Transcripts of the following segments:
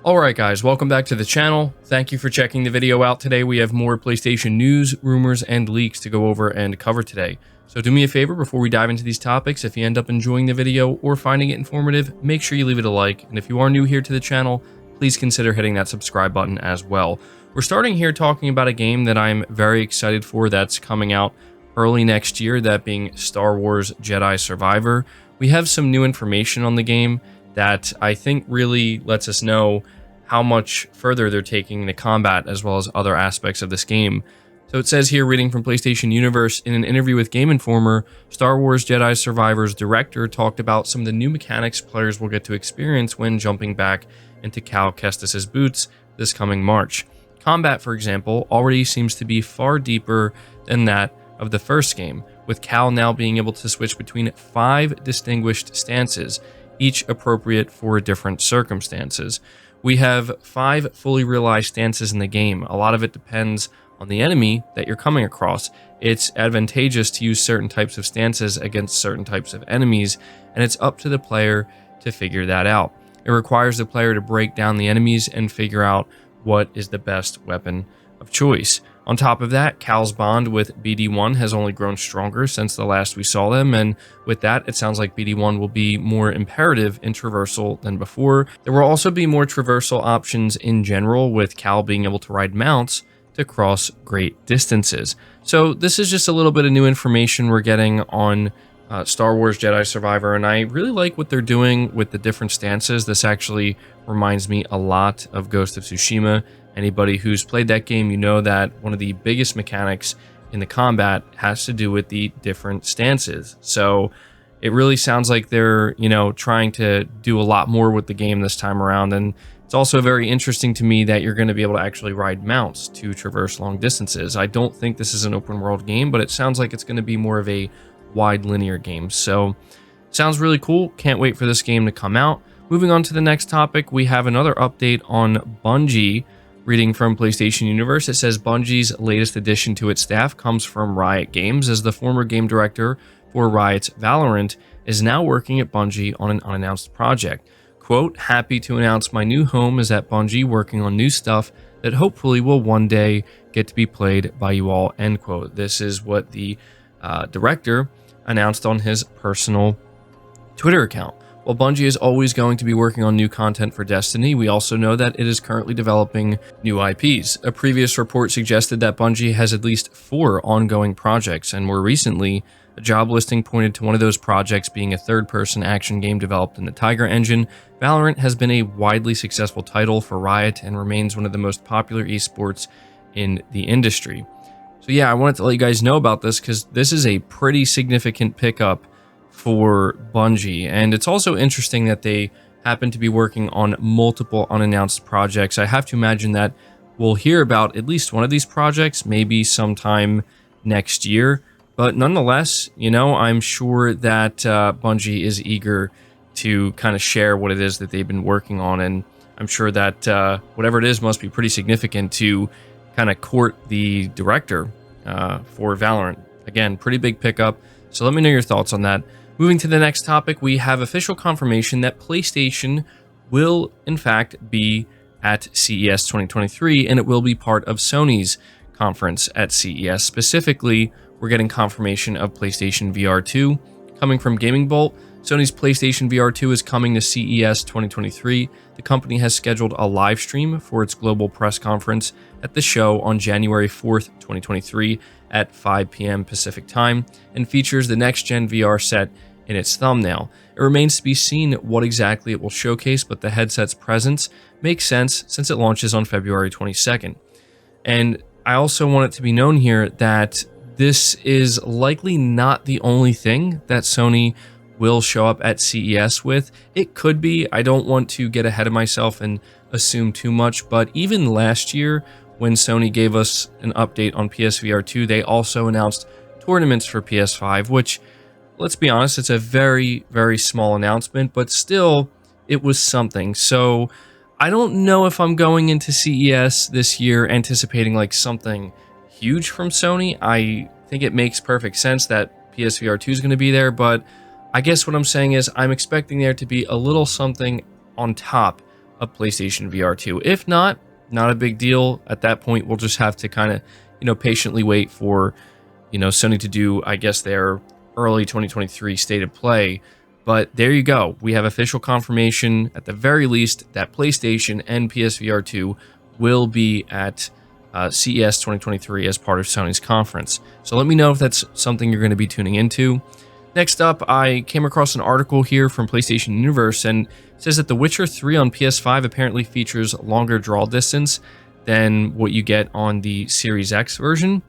Alright guys, welcome back to the channel. Thank you for checking the video out today. We have more PlayStation news, rumors, and leaks to go over and cover today. So do me a favor before we dive into these topics. If you end up enjoying the video or finding it informative, make sure you leave it a like. And if you are new here to the channel, please consider hitting that subscribe button as well. We're starting here talking about a game that I'm very excited for that's coming out early next year, that being Star Wars Jedi Survivor. We have some new information on the game that I think really lets us know how much further they're taking the combat as well as other aspects of this game. So it says here, reading from PlayStation Universe, in an interview with Game Informer, Star Wars Jedi Survivor's director talked about some of the new mechanics players will get to experience when jumping back into Cal Kestis's boots this coming March. Combat, for example, already seems to be far deeper than that of the first game, with Cal now being able to switch between 5 distinguished stances, each appropriate for different circumstances. We have 5 fully realized stances in the game. A lot of it depends on the enemy that you're coming across. It's advantageous to use certain types of stances against certain types of enemies, and it's up to the player to figure that out. It requires the player to break down the enemies and figure out what is the best weapon of choice. On top of that, Cal's bond with BD1 has only grown stronger since the last we saw them, and with that, it sounds like BD1 will be more imperative in traversal than before. There will also be more traversal options in general, with Cal being able to ride mounts to cross great distances. So this is just a little bit of new information we're getting on Star Wars Jedi Survivor, and I really like what they're doing with the different stances. This actually reminds me a lot of Ghost of Tsushima. Anybody who's played that game, you know that one of the biggest mechanics in the combat has to do with the different stances. So it really sounds like they're, trying to do a lot more with the game this time around. And it's also very interesting to me that you're going to be able to actually ride mounts to traverse long distances. I don't think this is an open world game, but it sounds like it's going to be more of a wide linear game. So sounds really cool. Can't wait for this game to come out. Moving on to the next topic, we have another update on Bungie. Reading from PlayStation Universe, it says Bungie's latest addition to its staff comes from Riot Games, as the former game director for Riot's Valorant is now working at Bungie on an unannounced project. Quote, happy to announce my new home is at Bungie, working on new stuff that hopefully will one day get to be played by you all, end quote. This is what the director announced on his personal Twitter account. While Bungie is always going to be working on new content for Destiny, we also know that it is currently developing new IPs. A previous report suggested that Bungie has at least 4 ongoing projects, and more recently, a job listing pointed to one of those projects being a third-person action game developed in the Tiger engine. Valorant has been a widely successful title for Riot and remains one of the most popular esports in the industry. So yeah, I wanted to let you guys know about this because this is a pretty significant pickup for Bungie, and it's also interesting that they happen to be working on multiple unannounced projects. I have to imagine that we'll hear about at least one of these projects maybe sometime next year, but nonetheless, I'm sure that Bungie is eager to kind of share what it is that they've been working on, and I'm sure that whatever it is must be pretty significant to kind of court the director for Valorant. Again, pretty big pickup, so let me know your thoughts on that. Moving to the next topic, we have official confirmation that PlayStation will, in fact, be at CES 2023, and it will be part of Sony's conference at CES. Specifically, we're getting confirmation of PlayStation VR 2. Coming from Gaming Bolt, Sony's PlayStation VR 2 is coming to CES 2023. The company has scheduled a live stream for its global press conference at the show on January 4th, 2023 at 5 p.m. Pacific time, and features the next-gen VR set in its thumbnail. It remains to be seen what exactly it will showcase, but the headset's presence makes sense since it launches on February 22nd. And I also want it to be known here that this is likely not the only thing that Sony will show up at CES with. It could be. I don't want to get ahead of myself and assume too much, but even last year when Sony gave us an update on PSVR 2, they also announced tournaments for PS5, which, let's be honest, it's a very, very small announcement, but still, it was something. So I don't know if I'm going into CES this year anticipating like something huge from Sony. I think it makes perfect sense that PSVR 2 is going to be there, but I guess what I'm saying is I'm expecting there to be a little something on top of PlayStation VR 2. If not a big deal. At that point, we'll just have to kind of, patiently wait for, Sony to do, I guess, their early 2023 state of play. But there you go. We have official confirmation, at the very least, that PlayStation and PSVR 2 will be at CES 2023 as part of Sony's conference. So let me know if that's something you're going to be tuning into. Next up, I came across an article here from PlayStation Universe, and it says that The Witcher 3 on PS5 apparently features longer draw distance than what you get on the Series X version.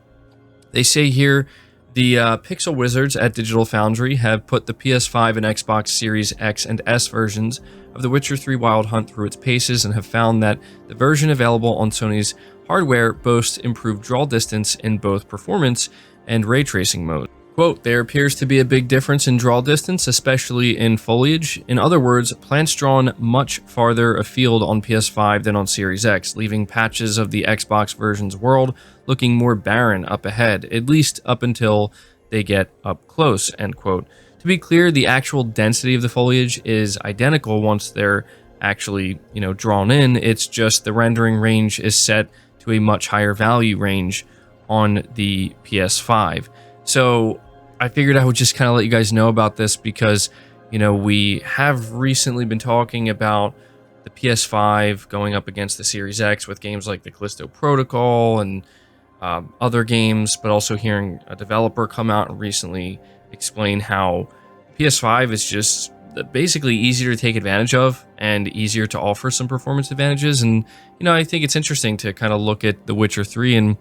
They say here, the Pixel Wizards at Digital Foundry have put the PS5 and Xbox Series X and S versions of The Witcher 3 Wild Hunt through its paces and have found that the version available on Sony's hardware boasts improved draw distance in both performance and ray tracing mode. Quote, there appears to be a big difference in draw distance, especially in foliage. In other words, plants drawn much farther afield on PS5 than on Series X, leaving patches of the Xbox version's world looking more barren up ahead, at least up until they get up close, end quote. To be clear, the actual density of the foliage is identical once they're actually, drawn in. It's just the rendering range is set to a much higher value range on the PS5. So I figured I would just kind of let you guys know about this because, we have recently been talking about the PS5 going up against the Series X with games like the Callisto Protocol and other games, but also hearing a developer come out and recently explain how PS5 is just basically easier to take advantage of and easier to offer some performance advantages. And, I think it's interesting to kind of look at The Witcher 3 and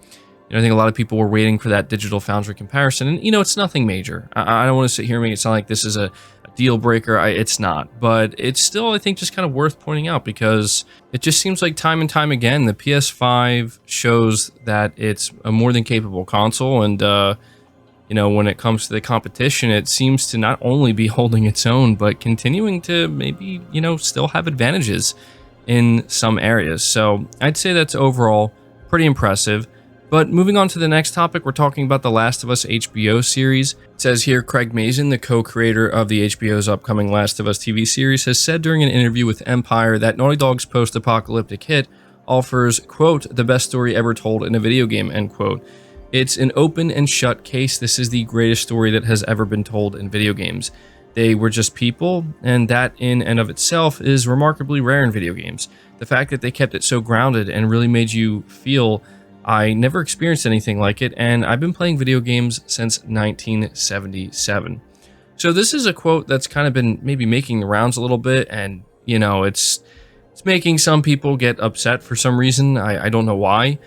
I think a lot of people were waiting for that Digital Foundry comparison, and it's nothing major. I don't want to sit here and make it sound like this is a deal breaker. It's not, but it's still, I think, just kind of worth pointing out because it just seems like time and time again, the PS5 shows that it's a more than capable console, and when it comes to the competition, it seems to not only be holding its own, but continuing to maybe, still have advantages in some areas. So I'd say that's overall pretty impressive. But moving on to the next topic, we're talking about the Last of Us HBO series. It says here, Craig Mazin, the co-creator of the HBO's upcoming Last of Us TV series, has said during an interview with Empire that Naughty Dog's post-apocalyptic hit offers, quote, the best story ever told in a video game, end quote. It's an open and shut case. This is the greatest story that has ever been told in video games. They were just people, and that in and of itself is remarkably rare in video games. The fact that they kept it so grounded and really made you feel I never experienced anything like it, and I've been playing video games since 1977. So this is a quote that's kind of been maybe making the rounds a little bit, and, it's making some people get upset for some reason. I don't know why,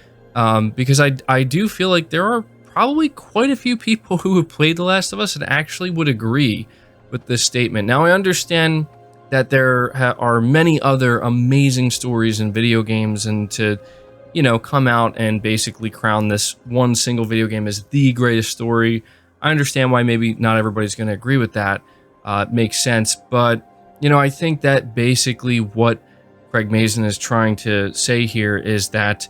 because I do feel like there are probably quite a few people who have played The Last of Us and actually would agree with this statement. Now, I understand that there are many other amazing stories in video games, and to come out and basically crown this one single video game as the greatest story. I understand why maybe not everybody's going to agree with that. It makes sense. But, I think that basically what Craig Mazin is trying to say here is that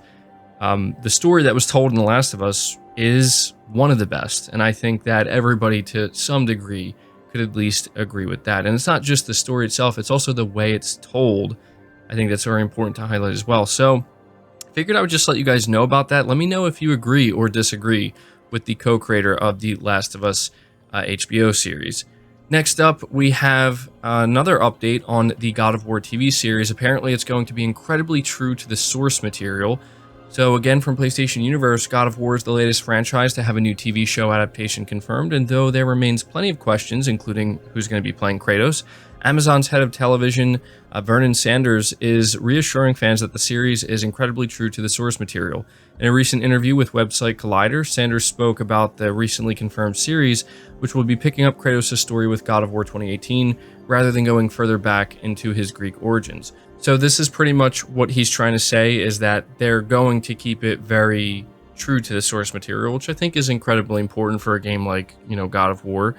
the story that was told in The Last of Us is one of the best. And I think that everybody to some degree could at least agree with that. And it's not just the story itself, it's also the way it's told. I think that's very important to highlight as well. So figured I would just let you guys know about that. Let me know if you agree or disagree with the co-creator of the Last of Us HBO series. Next up, we have another update on the God of War TV series. Apparently, it's going to be incredibly true to the source material. So again, from PlayStation Universe, God of War is the latest franchise to have a new TV show adaptation confirmed, and though there remains plenty of questions, including who's going to be playing Kratos, Amazon's head of television, Vernon Sanders, is reassuring fans that the series is incredibly true to the source material. In a recent interview with website Collider, Sanders spoke about the recently confirmed series, which will be picking up Kratos' story with God of War 2018, rather than going further back into his Greek origins. So this is pretty much what he's trying to say, is that they're going to keep it very true to the source material, which I think is incredibly important for a game like, God of War.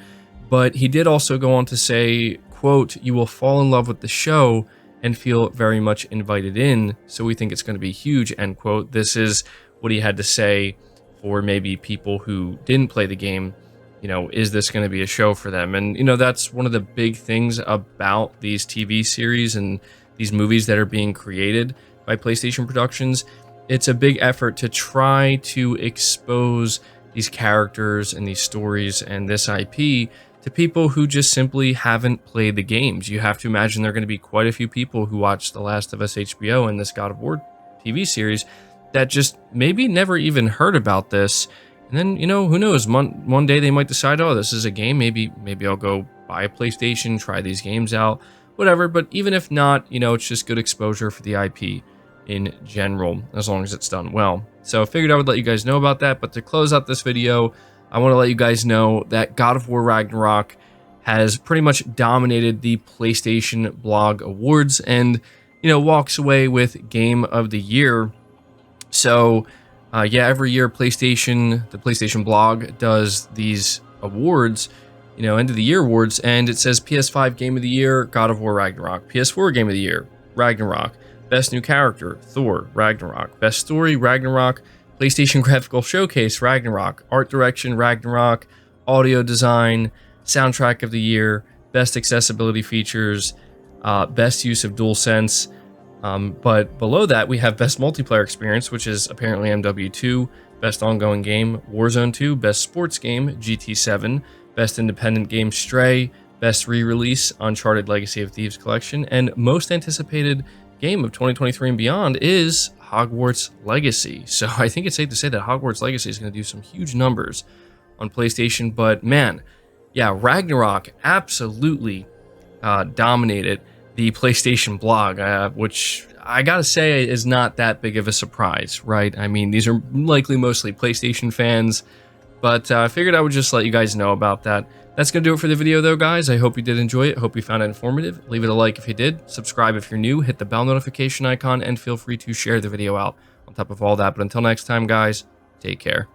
But he did also go on to say, quote, you will fall in love with the show and feel very much invited in, so we think it's going to be huge, end quote. This is what he had to say for maybe people who didn't play the game. Is this going to be a show for them? And, that's one of the big things about these TV series and these movies that are being created by PlayStation Productions, it's a big effort to try to expose these characters and these stories and this IP to people who just simply haven't played the games. You have to imagine there are going to be quite a few people who watch The Last of Us HBO and this God of War TV series that just maybe never even heard about this. And then, you know, who knows, one day they might decide, oh, this is a game, maybe I'll go buy a PlayStation, try these games out, whatever. But even if not, you know, it's just good exposure for the IP in general, as long as it's done well. So I figured I would let you guys know about that. But to close out this video, I want to let you guys know that God of War Ragnarok has pretty much dominated the PlayStation Blog Awards and, you know, walks away with Game of the Year. So yeah, every year the PlayStation Blog does these awards, you know, end of the year awards, and it says PS5 Game of the Year, God of War Ragnarok. PS4 Game of the Year, Ragnarok. Best New Character, Thor, Ragnarok. Best Story, Ragnarok. PlayStation Graphical Showcase, Ragnarok. Art Direction, Ragnarok. Audio Design, Soundtrack of the Year. Best Accessibility Features. Best Use of DualSense. But below that, we have Best Multiplayer Experience, which is apparently MW2. Best Ongoing Game, Warzone 2. Best Sports Game, GT7. Best Independent Game, Stray. Best Re-Release, Uncharted Legacy of Thieves Collection. And most anticipated game of 2023 and beyond is Hogwarts Legacy. So I think it's safe to say that Hogwarts Legacy is going to do some huge numbers on PlayStation. But man, yeah, Ragnarok absolutely dominated the PlayStation Blog, which I gotta say is not that big of a surprise, right? I mean, these are likely mostly PlayStation fans, but I figured I would just let you guys know about that. That's going to do it for the video, though, guys. I hope you did enjoy it. Hope you found it informative. Leave it a like if you did. Subscribe if you're new. Hit the bell notification icon, and feel free to share the video out on top of all that. But until next time, guys, take care.